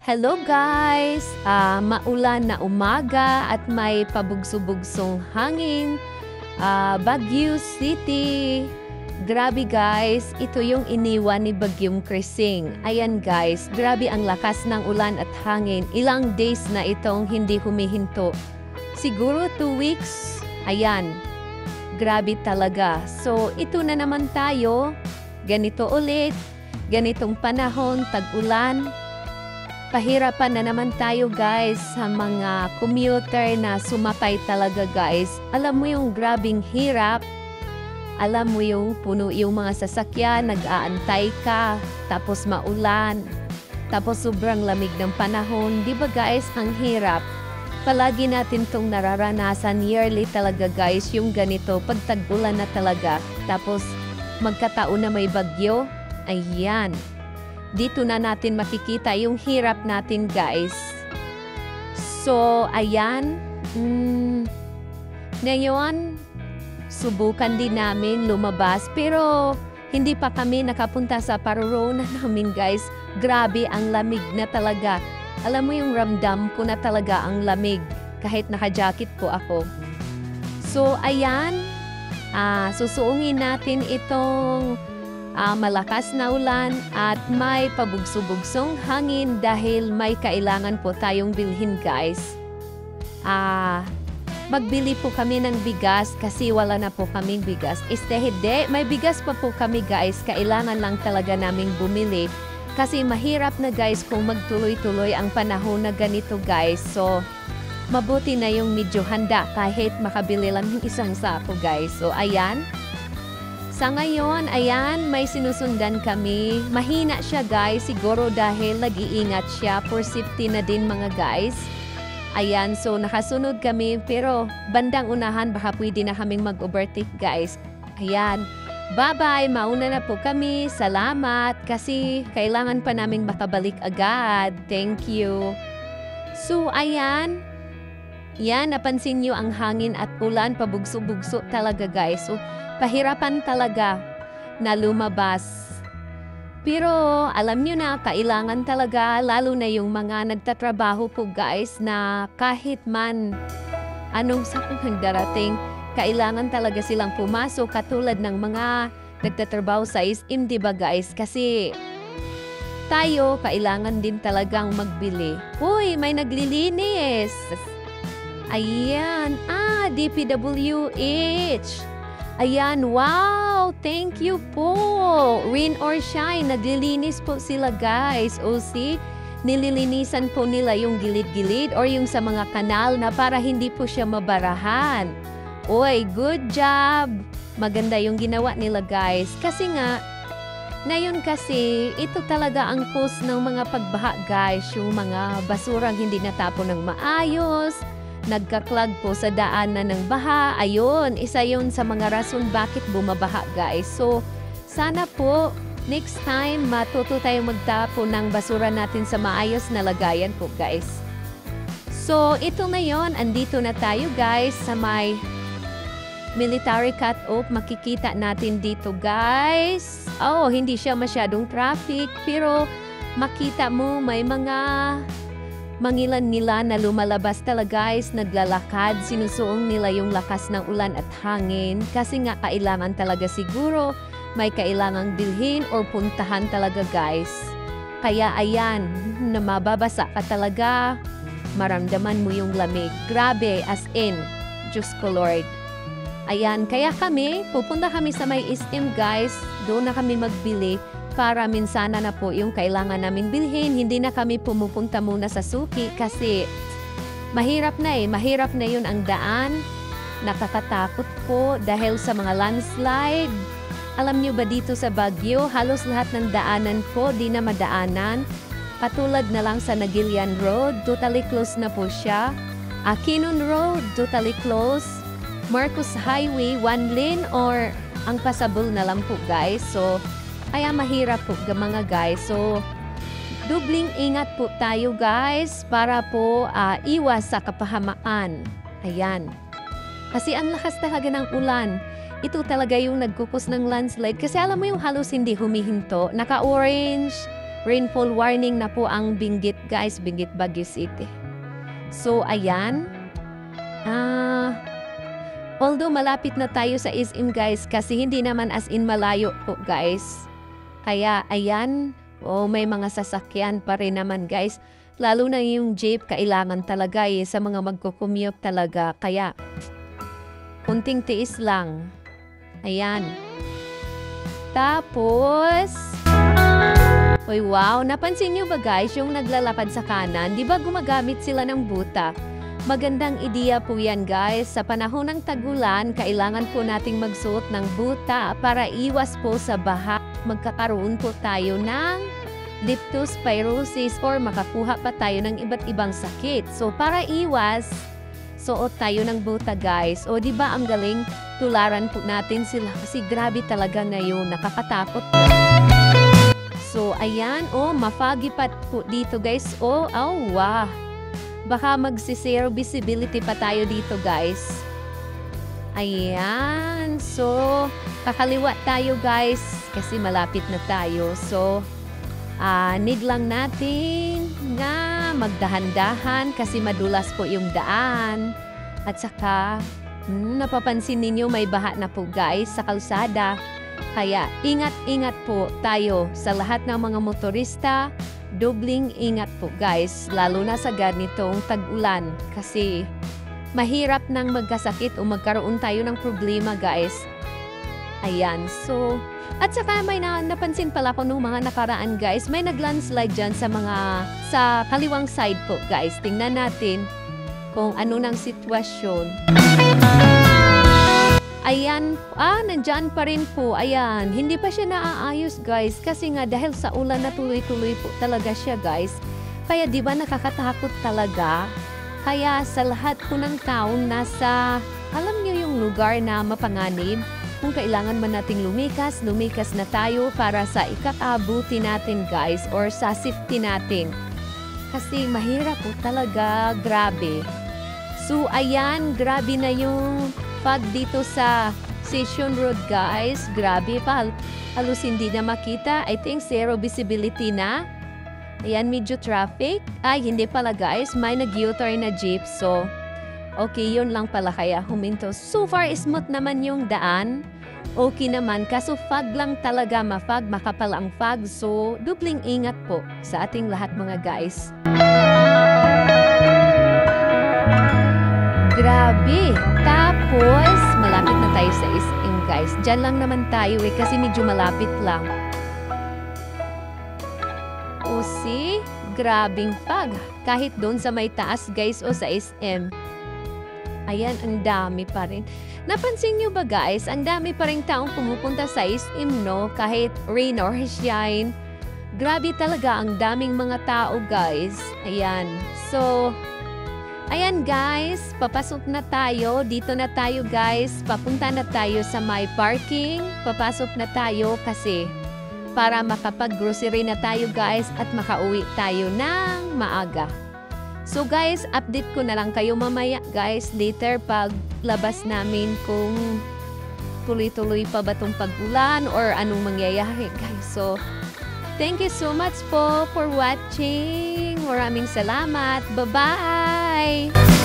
Hello guys! Maulan na umaga at may pabugso-bugsong hangin. Baguio City. Grabe guys, ito yung iniwan ni Bagyong Krising. Ayan guys, grabe ang lakas ng ulan at hangin. Ilang days na itong hindi humihinto. Siguro 2 weeks. Ayan, grabe talaga. So ito na naman tayo. Ganito ulit. Ganitong panahon, tag-ulan. Pahirapan na naman tayo guys sa mga commuter na sumakay talaga guys. Alam mo yung grabing hirap. Alam mo yung puno yung mga sasakyan, nag-aantay ka, tapos maulan, tapos sobrang lamig ng panahon. Di ba guys, ang hirap. Palagi natin tong nararanasan yearly talaga guys, yung ganito, pag tag-ulan na talaga, tapos magkataon na may bagyo. Ayan. Dito na natin makikita yung hirap natin guys. So, ayan. Ngayon, subukan din namin lumabas. Pero, hindi pa kami nakapunta sa paruroonan namin guys. Grabe, ang lamig na talaga. Alam mo yung ramdam ko na talaga ang lamig. Kahit naka-jacket po ako. So, ayan. Susuungin natin itong malakas na ulan at may pabugso-bugsong hangin dahil may kailangan po tayong bilhin guys. Magbili po kami ng bigas kasi wala na po kaming bigas. Hindi, may bigas pa po kami guys. Kailangan lang talaga naming bumili kasi mahirap na guys kung magtuloy-tuloy ang panahon na ganito guys. So, mabuti na yung medyo handa kahit makabili lang yung isang sako guys. So, ayan. Sa ngayon, ayan, may sinusundan kami. Mahina siya guys, siguro dahil nag-iingat siya for safety na din mga guys. Ayan, so nakasunod kami pero bandang unahan baka pwede na kaming mag-overtake guys. Ayan, bye-bye, mauna na po kami. Salamat kasi kailangan pa naming makabalik agad. Thank you. So, ayan. Yan, napansin nyo ang hangin at ulan, pabugso-bugso talaga guys. So, pahirapan talaga na lumabas. Pero alam nyo na, kailangan talaga, lalo na yung mga nagtatrabaho po guys na kahit man anong sakong darating, kailangan talaga silang pumasok katulad ng mga nagtatrabaho sa SM, diba guys? Kasi tayo, kailangan din talagang magbili. Uy, may naglilinis! Ayan, DPWH. Ayan, wow! Thank you po! Rain or shine, naglilinis po sila guys. O see, nililinisan po nila yung gilid-gilid or yung sa mga kanal na para hindi po siya mabarahan. Oy, good job! Maganda yung ginawa nila guys. Kasi nga, ngayon kasi, ito talaga ang cause ng mga pagbaha guys. Yung mga basurang hindi natapon ng maayos, nagkaklag po sa daanan ng baha. Ayun, isa yun sa mga rason bakit bumabaha guys. So, sana po next time matuto tayo magtapo ng basura natin sa maayos na lagayan po guys. So, ito na yon, andito na tayo guys sa may military cut-off. Makikita natin dito guys. Oh, hindi siya masyadong traffic pero makita mo may mga mangilan nila na lumalabas talaga guys, naglalakad, sinusuong nila yung lakas ng ulan at hangin kasi nga kailangan talaga siguro may kailangang bilhin or puntahan talaga guys. Kaya ayan, na mababasa ka talaga, maramdaman mo yung lamig. Grabe, as in, Diyos ko Lord. Ayan, kaya pupunta kami sa may SM guys, doon na kami magbili. Para minsana na po yung kailangan namin bilhin. Hindi na kami pumupunta muna sa suki kasi mahirap na yun ang daan. Nakakatakot po dahil sa mga landslide. Alam nyo ba dito sa Baguio, halos lahat ng daanan po di na madaanan. Patulad na lang sa Nagilian Road, totally closed na po siya. Aquino Road, totally closed. Marcos Highway, 1 lane or ang pasabol na lang po guys. So, kaya mahirap po mga guys. So, dubling ingat po tayo guys para po iwas sa kapahamaan. Ayan. Kasi ang lakas talaga ng ulan. Ito talaga yung nagkukos ng landslide. Kasi alam mo yung halos hindi humihinto. Naka-orange, rainfall warning na po ang Benguet guys, Benguet Baguio City. So ayan, although malapit na tayo sa SM guys kasi hindi naman as in malayo po guys. Kaya ayan, may mga sasakyan pa rin naman guys. Lalo na yung jeep kailangan talaga sa mga magko-commute talaga. Kaya kunting tiis lang. Ayan. Tapos, wow, napansin nyo ba guys yung naglalakad sa kanan? Di ba gumagamit sila ng buta? Magandang ideya po yan guys. Sa panahon ng tagulan, kailangan po nating magsuot ng buta para iwas po sa baha. Magkakaroon po tayo ng leptospirosis or makakuha pa tayo ng iba't ibang sakit. So para iwas, suot tayo ng buta guys. O di ba ang galing? Tularan po natin sila kasi grabe talaga ngayon, nakakatakot. So ayan, mafoggy pa po dito guys. Wow. Baka magsi-zero visibility pa tayo dito guys. Ayan. So, kakaliwa tayo guys kasi malapit na tayo. So, need lang natin nga magdahan-dahan kasi madulas po yung daan. At saka, napapansin ninyo may baha na po guys sa kalsada. Kaya, ingat-ingat po tayo sa lahat ng mga motorista. Dobling ingat po guys, lalo na sa ganitong tag-ulan kasi mahirap nang magkasakit o magkaroon tayo ng problema guys. Ayan, so at saka may napansin pala ko nung mga nakaraan guys, may nag-landslide dyan sa kaliwang side po guys. Tingnan natin kung ano nang sitwasyon. Ayan, nandyan pa rin po. Ayan, hindi pa siya naaayos guys kasi nga dahil sa ulan na tuloy-tuloy po talaga siya guys. Kaya di ba nakakatakot talaga? Kaya sa lahat po ng taong nasa, alam niyo yung lugar na mapanganib, kung kailangan man nating lumikas na tayo para sa ikakabuti natin guys or sa safety natin. Kasi mahirap po talaga, grabe. So ayan, grabe na yung pag dito sa Session Road guys, grabe pa, halos hindi na makita. I think zero visibility na. Ayan, medyo traffic. Ay, hindi pala guys, may nag-U-turn na jeep. So, okay, yun lang pala kaya huminto. So far, smooth naman yung daan. Okay naman, kaso fog lang talaga, makapal ang fog. So, dubling ingat po sa ating lahat mga guys. Grabe! Tapos, malapit na tayo sa SM guys. Diyan lang naman tayo kasi medyo malapit lang. See? Grabing fog. Kahit doon sa may taas guys o sa SM. Ayan, ang dami pa rin. Napansin nyo ba guys, ang dami pa rin taong pumupunta sa SM no? Kahit rain or shine. Grabe talaga ang daming mga tao guys. Ayan. So, ayan guys, papasok na tayo. Dito na tayo guys. Papunta na tayo sa my parking. Papasok na tayo kasi para makapag-grocery na tayo guys at makauwi tayo ng maaga. So guys, update ko na lang kayo mamaya guys later pag labas namin kung tuloy-tuloy pa ba itong pag-ulan or anong mangyayari guys. So, thank you so much po for watching. Maraming salamat. Bye-bye!